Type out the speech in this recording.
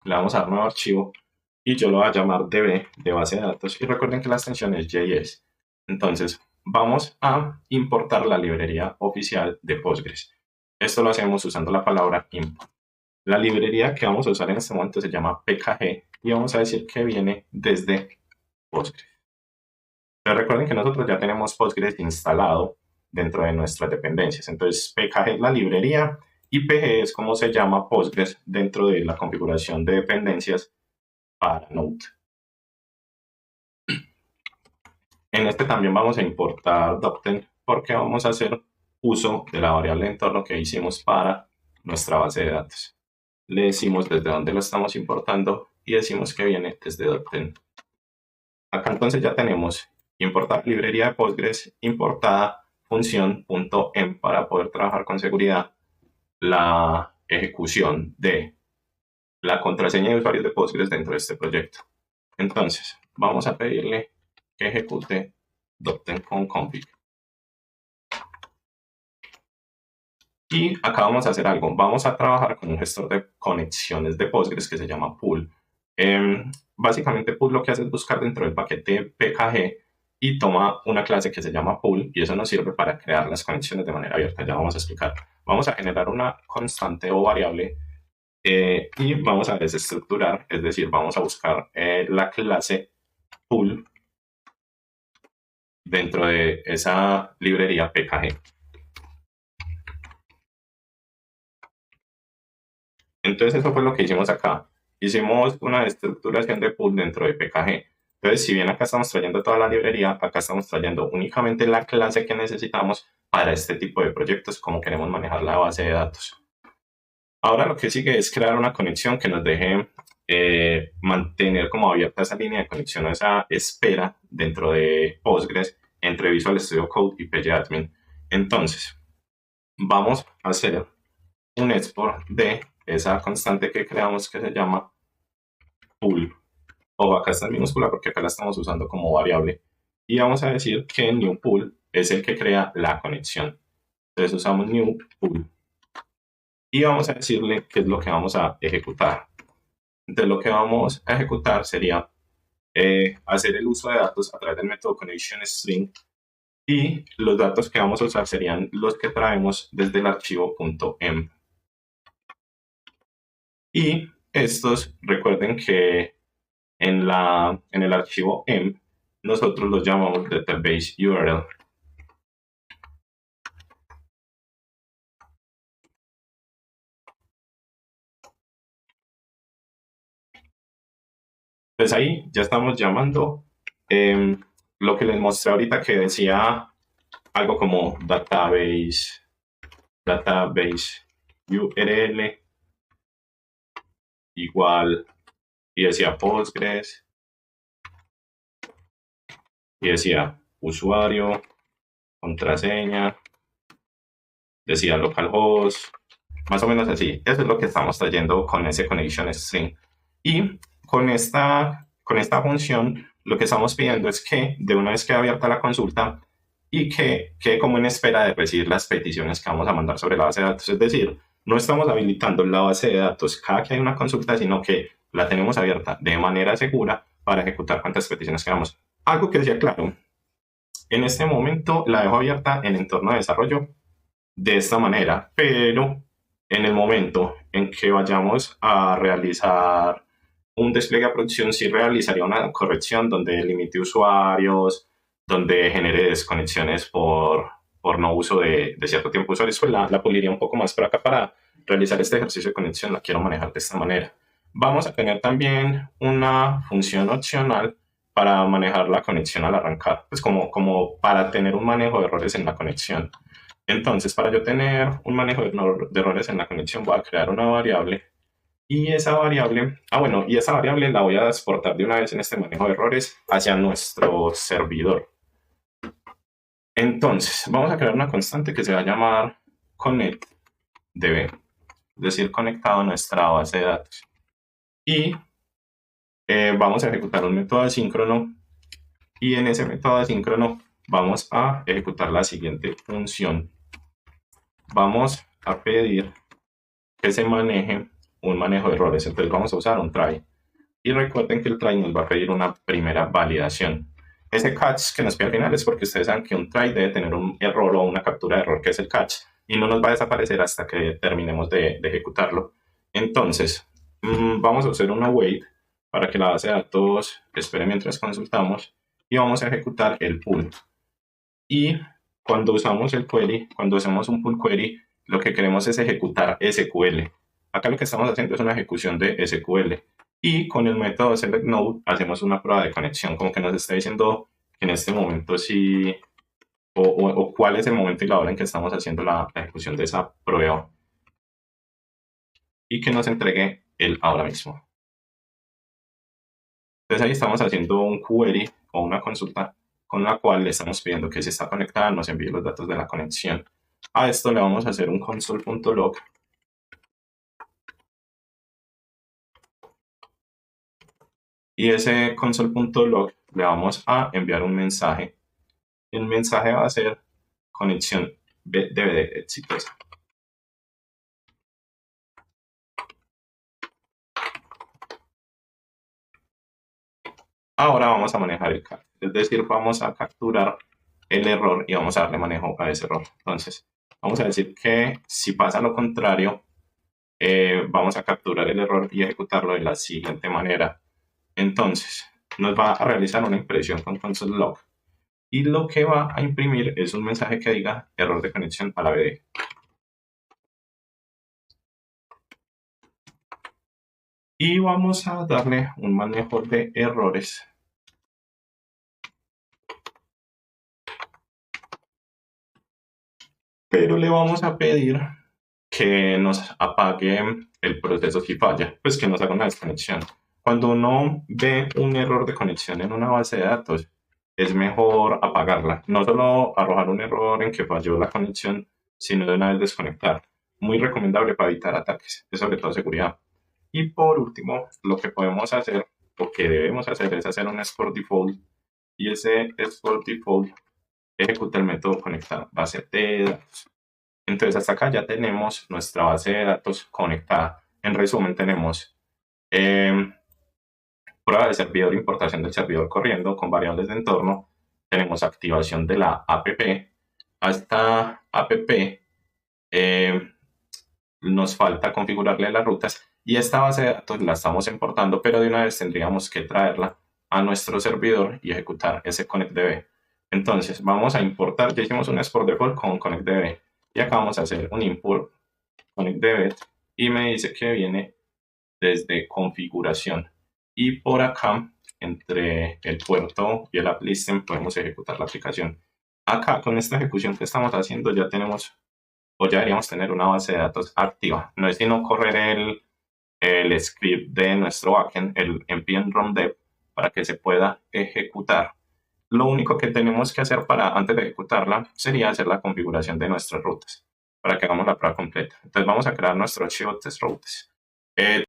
le vamos a dar nuevo archivo y yo lo voy a llamar db de base de datos. Y recuerden que la extensión es JS. Entonces, vamos a importar la librería oficial de Postgres. Esto lo hacemos usando la palabra import. La librería que vamos a usar en este momento se llama pkg y vamos a decir que viene desde Postgres. Pero recuerden que nosotros ya tenemos Postgres instalado dentro de nuestras dependencias. Entonces, pkg es la librería y pg es como se llama Postgres dentro de la configuración de dependencias para Node. En este también vamos a importar Docten porque vamos a hacer uso de la variable de entorno que hicimos para nuestra base de datos. Le decimos desde dónde lo estamos importando y decimos que viene desde Docten. Acá entonces ya tenemos importar librería de Postgres importada función.em para poder trabajar con seguridad la ejecución de la contraseña de usuarios de Postgres dentro de este proyecto. Entonces, vamos a pedirle que ejecute Docten con config. Y acá vamos a hacer algo. Vamos a trabajar con un gestor de conexiones de Postgres que se llama pool. Básicamente, pool lo que hace es buscar dentro del paquete pkg y toma una clase que se llama pool y eso nos sirve para crear las conexiones de manera abierta. Ya vamos a explicar. Vamos a generar una constante o variable y vamos a desestructurar, es decir, vamos a buscar la clase pool dentro de esa librería pkg. Entonces eso fue lo que hicimos acá. Hicimos una estructuración de pool dentro de pkg. Entonces, si bien acá estamos trayendo toda la librería, acá estamos trayendo únicamente la clase que necesitamos para este tipo de proyectos, como queremos manejar la base de datos. Ahora lo que sigue es crear una conexión que nos deje mantener como abierta esa línea de conexión, esa espera dentro de Postgres entre Visual Studio Code y pgadmin. Entonces, vamos a hacer un export de esa constante que creamos que se llama pool. O acá está en minúscula porque acá la estamos usando como variable. Y vamos a decir que new pool es el que crea la conexión. Entonces usamos new pool. Y vamos a decirle qué es lo que vamos a ejecutar. Entonces lo que vamos a ejecutar sería hacer el uso de datos a través del método connection_string y los datos que vamos a usar serían los que traemos desde el archivo .env. Y estos, recuerden que en el archivo env nosotros los llamamos database URL. Pues ahí ya estamos llamando lo que les mostré ahorita que decía algo como database URL igual y decía Postgres y decía usuario, contraseña, decía localhost, más o menos así. Eso es lo que estamos trayendo con ese connection string. Y con esta función, lo que estamos pidiendo es que de una vez quede abierta la consulta y que quede como en espera de recibir las peticiones que vamos a mandar sobre la base de datos. Es decir, no estamos habilitando la base de datos cada que hay una consulta, sino que la tenemos abierta de manera segura para ejecutar cuantas peticiones queramos. Algo que decía claro, en este momento la dejo abierta en entorno de desarrollo de esta manera, pero en el momento en que vayamos a realizar un despliegue a producción, sí realizaría una corrección donde limite usuarios, donde genere desconexiones por no uso de cierto tiempo de usuarios, pues la puliría un poco más. Pero acá para realizar este ejercicio de conexión la quiero manejar de esta manera. Vamos a tener también una función opcional para manejar la conexión al arrancar, pues como para tener un manejo de errores en la conexión. Entonces, para yo tener un manejo de errores en la conexión, voy a crear una variable y esa variable, y esa variable la voy a exportar de una vez en este manejo de errores hacia nuestro servidor. Entonces, vamos a crear una constante que se va a llamar connectDB, es decir, conectado a nuestra base de datos. Y vamos a ejecutar un método asíncrono y en ese método asíncrono vamos a ejecutar la siguiente función. Vamos a pedir que se maneje un manejo de errores. Entonces vamos a usar un try. Y recuerden que el try nos va a pedir una primera validación. Ese catch que nos pide al final es porque ustedes saben que un try debe tener un error o una captura de error, que es el catch, y no nos va a desaparecer hasta que terminemos de ejecutarlo. Entonces, vamos a hacer una wait para que la base de datos espere mientras consultamos y vamos a ejecutar el pull. Y cuando usamos el query, cuando hacemos un pull query, lo que queremos es ejecutar SQL. Acá lo que estamos haciendo es una ejecución de SQL. Y con el método selectNode hacemos una prueba de conexión, como que nos está diciendo que en este momento sí, o cuál es el momento y la hora en que estamos haciendo la ejecución de esa prueba. Y que nos entregue el ahora mismo. Entonces ahí estamos haciendo un query o una consulta con la cual le estamos pidiendo que si está conectada nos envíe los datos de la conexión. A esto le vamos a hacer un console.log y ese console.log le vamos a enviar un mensaje. El mensaje va a ser conexión DVD exitosa. Ahora vamos a manejar el cat, es decir, vamos a capturar el error y vamos a darle manejo a ese error. Entonces, vamos a decir que si pasa lo contrario, vamos a capturar el error y ejecutarlo de la siguiente manera. Entonces, nos va a realizar una impresión con console.log y lo que va a imprimir es un mensaje que diga error de conexión a la BD. Y vamos a darle un manejo de errores. Pero le vamos a pedir que nos apague el proceso si falla, pues que nos haga una desconexión. Cuando uno ve un error de conexión en una base de datos, es mejor apagarla. No solo arrojar un error en que falló la conexión, sino de una vez desconectar. Muy recomendable para evitar ataques, es sobre todo seguridad. Y por último, lo que podemos hacer, o que debemos hacer, es hacer un export default. Y ese export default ejecuta el método conectar base de datos. Entonces hasta acá ya tenemos nuestra base de datos conectada. En resumen tenemos prueba de servidor, importación del servidor corriendo con variables de entorno. Tenemos activación de la app. A esta app nos falta configurarle las rutas y esta base de datos la estamos importando, pero de una vez tendríamos que traerla a nuestro servidor y ejecutar ese connectdb. Entonces vamos a importar, ya hicimos un export default con connectdb y acá vamos a hacer un import connectdb y me dice que viene desde configuración y por acá entre el puerto y el app listen podemos ejecutar la aplicación. Acá con esta ejecución que estamos haciendo ya tenemos o ya deberíamos tener una base de datos activa. No es sino correr el script de nuestro backend, el npm run dev, para que se pueda ejecutar. Lo único que tenemos que hacer antes de ejecutarla sería hacer la configuración de nuestras rutas para que hagamos la prueba completa. Entonces vamos a crear nuestro archivo test routes.